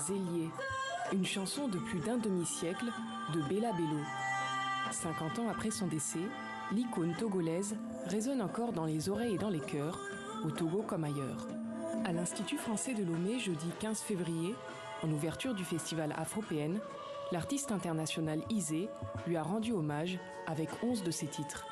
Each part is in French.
Zélié, une chanson de plus d'un demi-siècle de Bella Bello. 50 ans après son décès, l'icône togolaise résonne encore dans les oreilles et dans les cœurs, au Togo comme ailleurs. À l'Institut français de Lomé, jeudi 15 février, en ouverture du festival Afropéenne, l'artiste international Izé lui a rendu hommage avec 11 de ses titres.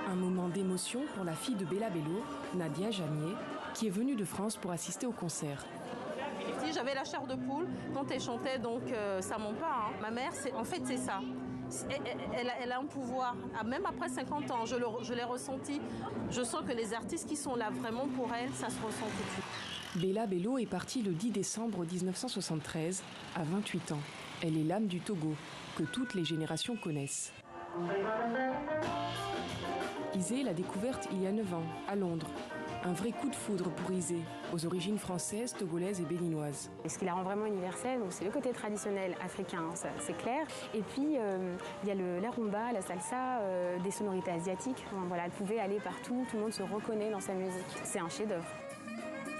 Un moment d'émotion pour la fille de Bella Bello, Nadia Jamier, qui est venue de France pour assister au concert. J'avais la chair de poule quand elle chantait, donc ça ment pas. Ma mère, c'est ça. Elle a un pouvoir. Même après 50 ans, je l'ai ressenti. Je sens que les artistes qui sont là vraiment pour elle, ça se ressent tout de suite. Bella Bello est partie le 10 décembre 1973, à 28 ans. Elle est l'âme du Togo, que toutes les générations connaissent. Izé l'a découverte il y a 9 ans, à Londres. Un vrai coup de foudre pour Izé, aux origines françaises, togolaises et béninoises. Et ce qui la rend vraiment universelle, c'est le côté traditionnel africain, c'est clair. Et puis, il y a la rumba, la salsa, des sonorités asiatiques. Voilà, elle pouvait aller partout, tout le monde se reconnaît dans sa musique. C'est un chef-d'œuvre.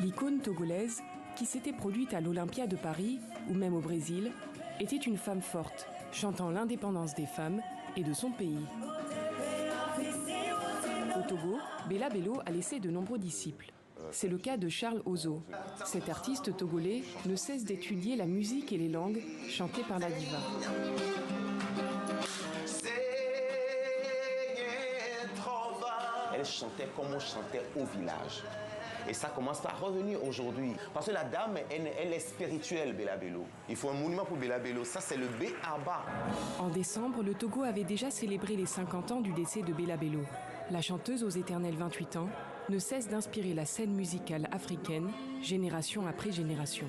L'icône togolaise, qui s'était produite à l'Olympia de Paris, ou même au Brésil, était une femme forte, chantant l'indépendance des femmes et de son pays. Au Togo, Bella Bello a laissé de nombreux disciples. C'est le cas de Charles Ozo. Cet artiste togolais ne cesse d'étudier la musique et les langues chantées par la diva. Elle chantait comme on chantait au village. Et ça commence à revenir aujourd'hui. Parce que la dame, elle est spirituelle, Bella Bello. Il faut un monument pour Bella Bello. Ça, c'est le B.A.B.A. En décembre, le Togo avait déjà célébré les 50 ans du décès de Bella Bello. La chanteuse aux éternels 28 ans ne cesse d'inspirer la scène musicale africaine, génération après génération.